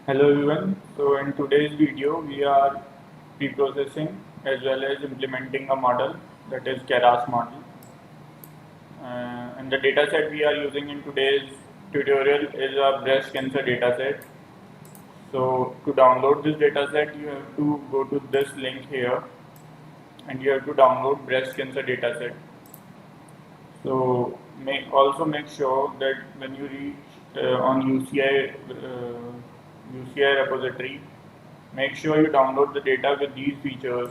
Hello everyone. So in today's video we are pre-processing as well as implementing a model that is Keras model. And the dataset we are using in today's tutorial is a breast cancer dataset. So to download this dataset you have to go to this link here and you have to download breast cancer dataset. So make sure that when you reach on UCI repository, make sure you download the data with these features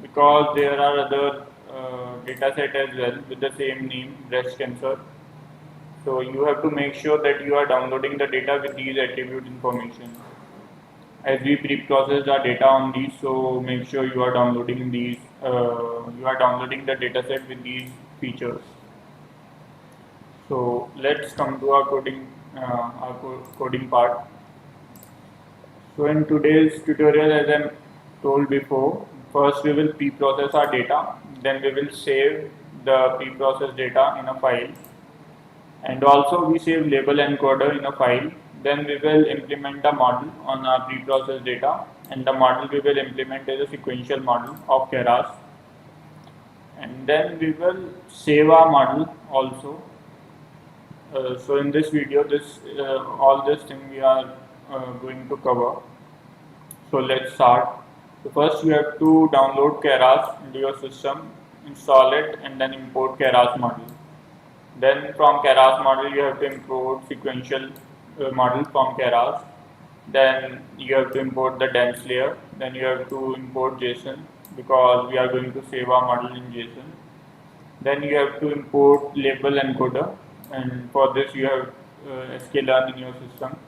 because there are other data set as well with the same name, breast cancer. So you have to make sure that you are downloading the data with these attribute information. As we pre-processed our data on these, so make sure you are downloading these. You are downloading the dataset with these features. So let's come to our coding part. So in today's tutorial, as I told before, first we will pre-process our data, then we will save the pre-processed data in a file, and also we save label encoder in a file. Then we will implement a model on our pre-processed data, and the model we will implement is a sequential model of Keras, and then we will save our model also. So in this video, all this thing we are going to cover. So let's start. So first you have to download Keras into your system, install it, and then import Keras model. Then from Keras model you have to import sequential model from Keras. Then you have to import the dense layer. Then you have to import JSON because we are going to save our model in JSON. Then you have to import label encoder, and for this you have sklearn in your system.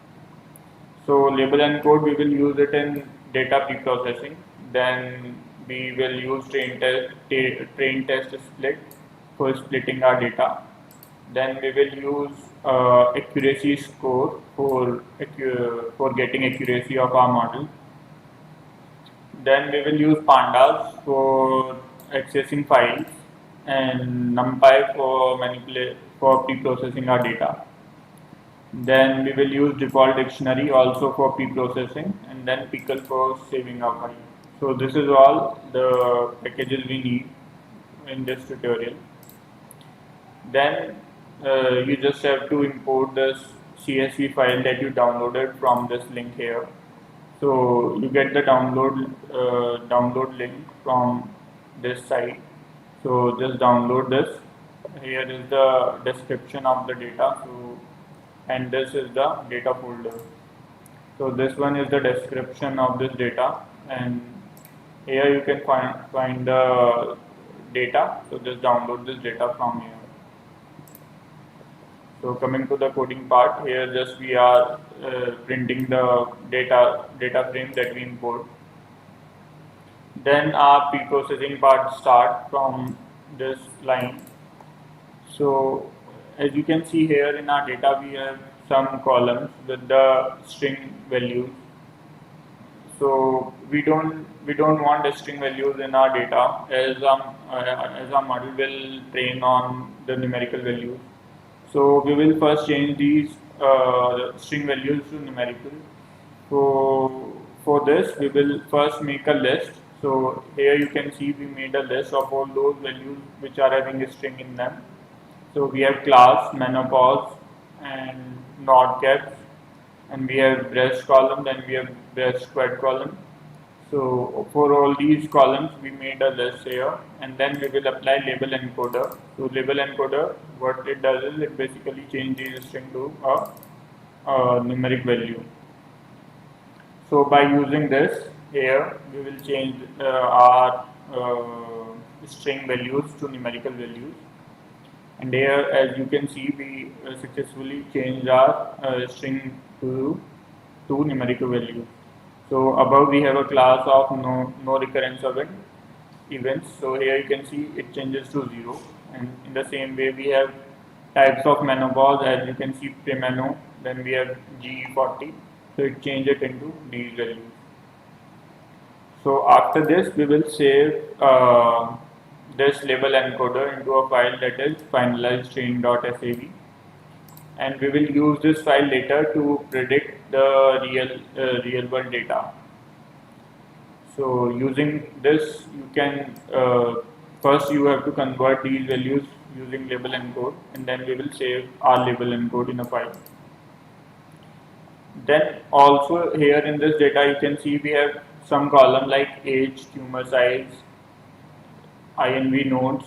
So label encode we will use it in data preprocessing. Then we will use train test split for splitting our data. Then we will use accuracy score for getting accuracy of our model. Then we will use pandas for accessing files and NumPy for pre-processing our data. Then we will use default dictionary also for pre-processing, and then pickle for saving our file. So this is all the packages we need in this tutorial. Then you just have to import this CSV file that you downloaded from this link here. So you get the download link from this site. So just download this. Here is the description of the data. So and this is the data folder. So this one is the description of this data, and here you can find the data. So just download this data from here. So coming to the coding part, here just we are printing the data frame that we import. Then our pre-processing part start from this line. So as you can see here in our data, we have some columns with the string values. So we don't want the string values in our data as our model will train on the numerical values. So we will first change these string values to numerical. So for this we will first make a list. So here you can see we made a list of all those values which are having a string in them. So we have class, menopause, and not caps, and we have breast column, then we have breast squared column. So for all these columns, we made a list here, and then we will apply label encoder. So label encoder, what it does is it basically changes the string to a numeric value. So by using this here, we will change our string values to numerical values. And here, as you can see, we successfully changed our string to numerical value. So above we have a class of no recurrence events. So here you can see it changes to 0. And in the same way we have types of menopause, as you can see premeno, then we have G40. So it changes it into these values. So after this we will save this label encoder into a file that is finalized train.sav. and we will use this file later to predict the real world data. So using this, you can first you have to convert these values using label encode, and then we will save our label encode in a file. Then also here in this data you can see we have some column like age, tumor size, INV nodes,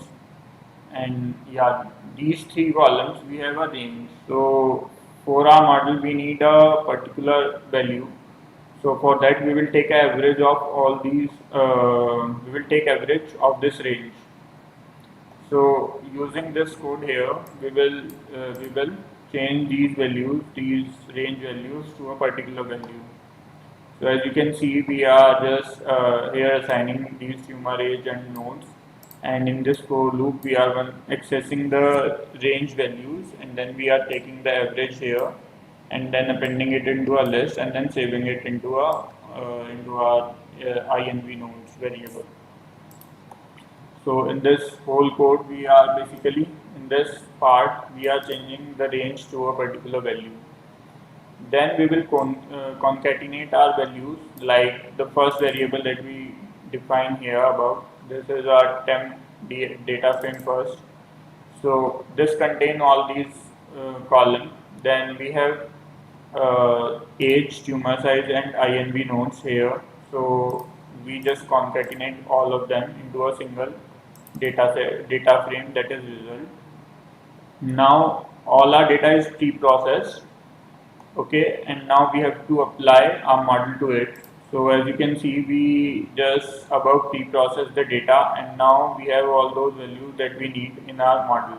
and yeah, these three columns we have a range. So for our model we need a particular value. So for that we will take an average of all these. We will take average of this range. So using this code here, we will change these values, these range values to a particular value. So as you can see, we are just here assigning these tumor age and nodes, and in this for loop we are accessing the range values, and then we are taking the average here, and then appending it into a list, and then saving it into our INV nodes variable. So in this whole code, we are basically in this part we are changing the range to a particular value. Then we will concatenate our values, like the first variable that we define here above. This is our temp data frame first. So this contain all these columns. Then we have age, tumor size, and INV nodes here. So we just concatenate all of them into a single data frame, that is result. Now all our data is pre-processed. Okay, and now we have to apply our model to it. So as you can see, we just above pre-process the data, and now we have all those values that we need in our model.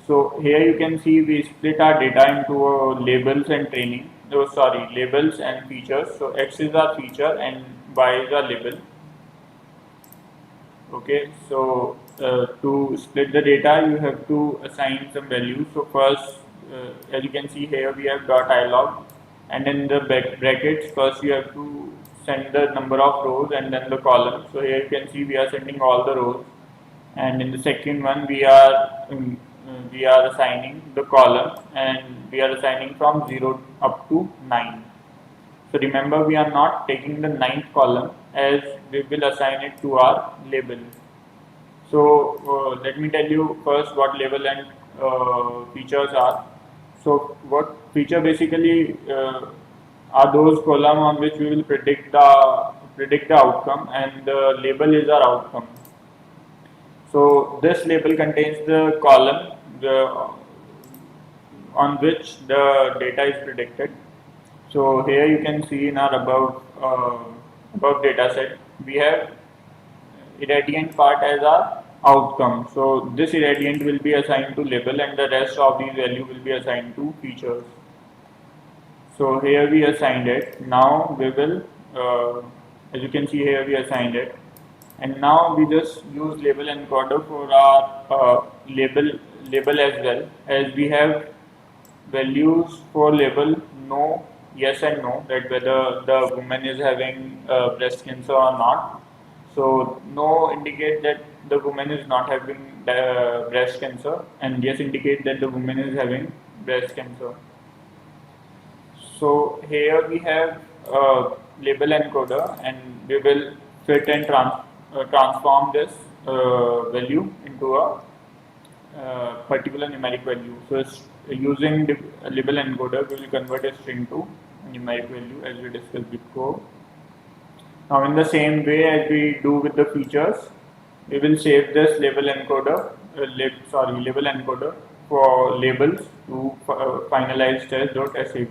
So here you can see we split our data into labels and training. Oh, sorry, labels and features. So X is our feature and Y is our label. Okay, so to split the data, you have to assign some values. So first, as you can see here, we have .ilog, and in the brackets, first you have to send the number of rows and then the columns. So here you can see we are sending all the rows, and in the second one we are assigning the column, and we are assigning from 0 up to 9. So remember, we are not taking the 9th column, as we will assign it to our label. So let me tell you first what label and features are. So what feature basically are those columns on which we will predict the outcome, and the label is our outcome. So this label contains the column on which the data is predicted. So here you can see in our above data set, we have irradiant part as our outcome. So this irradiant will be assigned to label, and the rest of these value will be assigned to features. So here we assigned it. Now we will, as you can see here, we assigned it, and now we just use label encoder for our label as well, as we have values for label no, yes and no, that whether the woman is having breast cancer or not. So no indicate that the woman is not having breast cancer, and yes indicate that the woman is having breast cancer. So here we have label encoder, and we will fit and transform this value into a particular numeric value. So using the label encoder, we will convert a string to numeric value, as we discussed before. Now in the same way as we do with the features, we will save this label encoder, label encoder for labels to finalize test.sav.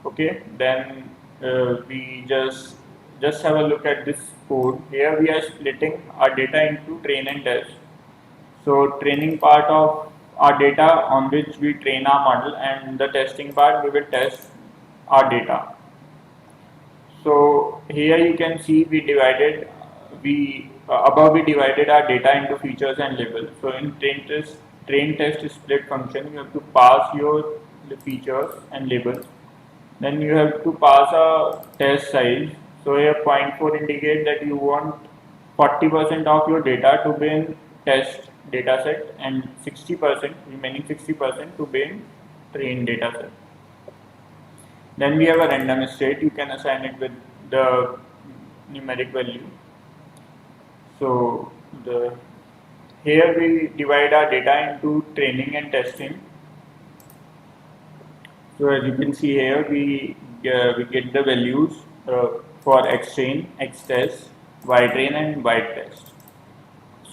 Okay, then we just have a look at this code. Here we are splitting our data into train and test. So training part of our data on which we train our model, and the testing part we will test our data. So here you can see we divided above we divided our data into features and labels. So in train test split function, you have to pass your features and labels. Then you have to pass a test size. So here 0.4 indicate that you want 40% of your data to be in test data set and 60%, remaining 60% to build trained data set. Then we have a random state. You can assign it with the numeric value. So here we divide our data into training and testing. So as you can see here, we get the values for XTrain, XTest, YTrain and YTest.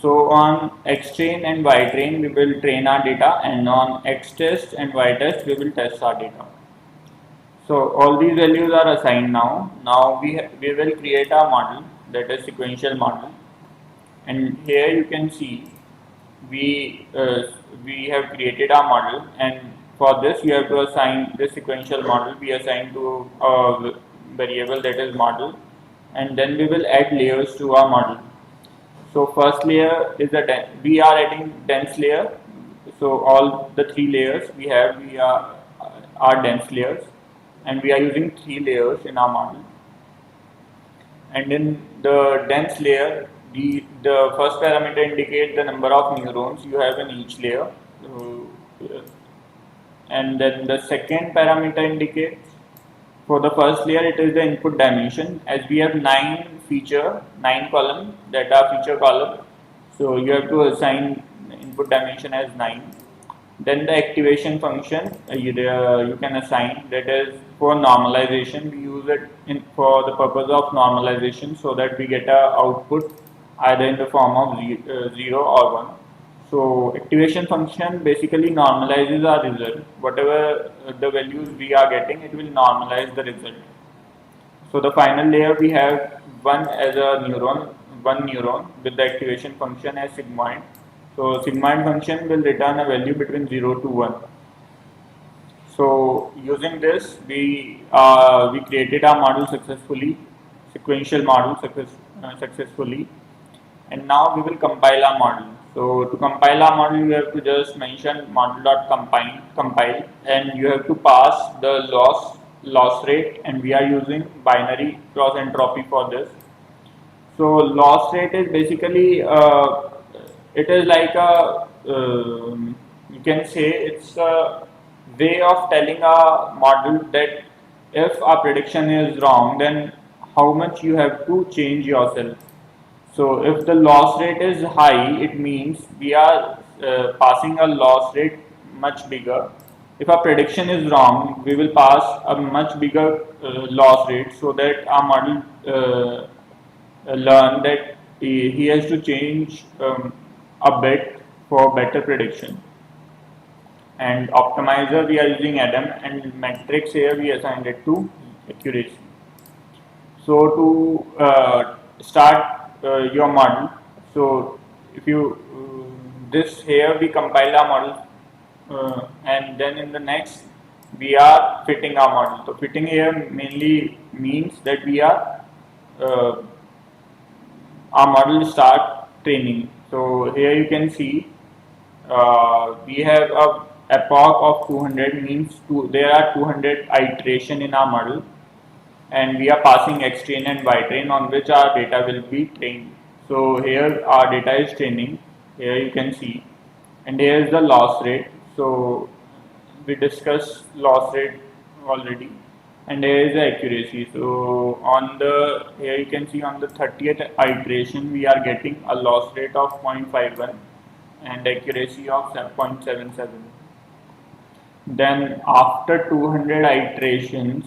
So on XTrain and YTrain we will train our data, and on XTest and YTest we will test our data. So all these values are assigned now. Now we will create a model, that is sequential model, and here you can see we have created our model, and for this you have to assign this sequential model. We assign to a variable, that is model, and then we will add layers to our model. So first layer is we are adding dense layer. So all the three layers we are dense layers, and we are using 3 layers in our model. And in the dense layer, the first parameter indicates the number of neurons you have in each layer, and then the second parameter indicates, for the first layer it is the input dimension, as we have 9 columns that are feature column, so you have to assign input dimension as 9. Then the activation function you can assign, that is for normalization. We use it for the purpose of normalization, so that we get a output either in the form of 0 or 1. So activation function basically normalizes our result. Whatever the values we are getting, it will normalize the result. So the final layer we have one neuron with the activation function as sigmoid. So sigmoid function will return a value between 0 to 1. So using this, we created our model successfully, sequential model successfully, and now we will compile our model. So to compile our model, you have to just mention model.compile, and you have to pass the loss rate, and we are using binary cross entropy for this. So loss rate is basically it is like a you can say it's a way of telling a model that if our prediction is wrong, then how much you have to change yourself. So if the loss rate is high, it means we are passing a loss rate much bigger. If our prediction is wrong, we will pass a much bigger loss rate, so that our model learn that he has to change a bit for better prediction. And optimizer we are using Adam, and metrics here we assigned it to accuracy. So to start your model, so if you this here we compile our model, and then in the next we are fitting our model. So fitting here mainly means that we are our model start training. So here you can see we have a epoch of 200, means there are 200 iteration in our model, and we are passing XTrain and YTrain on which our data will be trained. So here our data is training, here you can see, and here is the loss rate. So we discussed loss rate already, and here is the accuracy. So on the here you can see on the 30th iteration we are getting a loss rate of 0.51 and accuracy of 0.77. Then after 200 iterations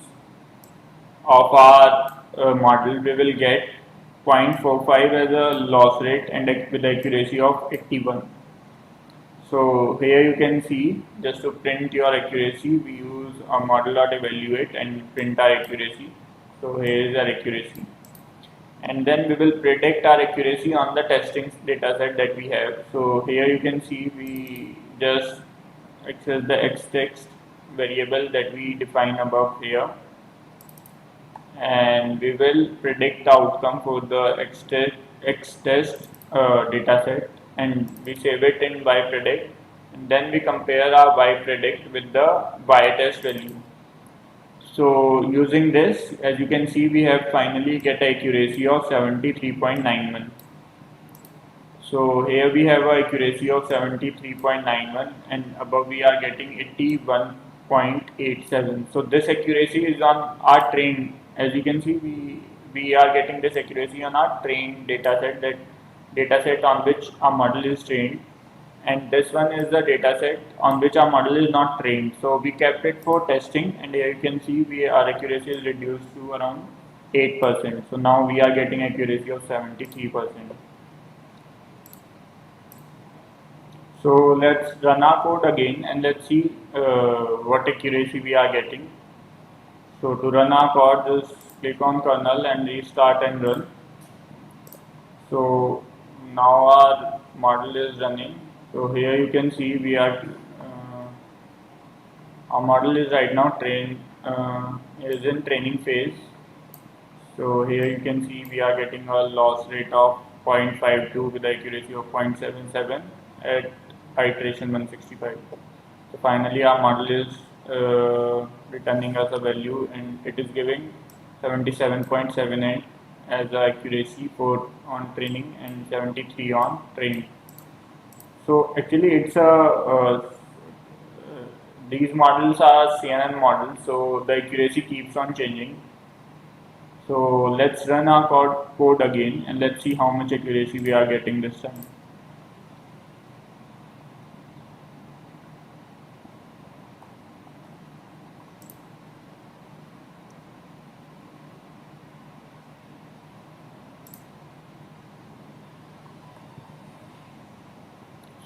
of our model, we will get 0.45 as a loss rate and with accuracy of 81. So here you can see, just to print your accuracy, we use a model.evaluate and print our accuracy. So here is our accuracy, and then we will predict our accuracy on the testing dataset that we have. So here you can see we just access the xtext variable that we define above here, and we will predict the outcome for the xtest dataset, and we save it in ypredict, and then we compare our ypredict with the ytest value. So using this, as you can see, we have finally get accuracy of 73.91. So here we have a accuracy of 73.91 and above we are getting 81.87. So this accuracy is on our trained, as you can see we are getting this accuracy on our trained dataset, that dataset on which our model is trained, and this one is the dataset on which our model is not trained. So we kept it for testing, and here you can see our accuracy is reduced to around 8%. So now we are getting accuracy of 73%. So let's run our code again and let's see what accuracy we are getting. So to run our code, just click on kernel and restart and run. So now our model is running. So here you can see our model is right now is in training phase. So here you can see we are getting a loss rate of 0.52 with accuracy of 0.77 at iteration 165. So finally our model is returning us a value, and it is giving 77.78 as the accuracy for on training and 73 on train. So actually it's these models are CNN models, so the accuracy keeps on changing. So let's run our code again and let's see how much accuracy we are getting this time.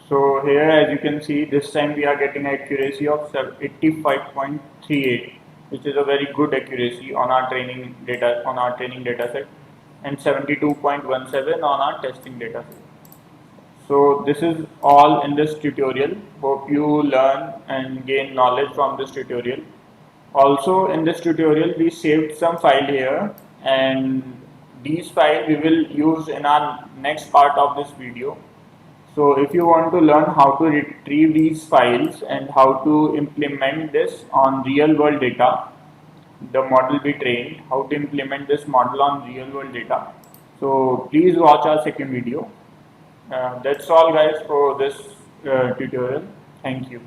So here, as you can see, this time we are getting accuracy of 85.38, which is a very good accuracy on our training data set, and 72.17 on our testing data set. So this is all in this tutorial. Hope you learn and gain knowledge from this tutorial. Also in this tutorial we saved some file here, and these files we will use in our next part of this video. So if you want to learn how to retrieve these files and how to implement this on real world data, the model we trained, how to implement this model on real world data, so please watch our second video. That's all guys for this tutorial. Thank you.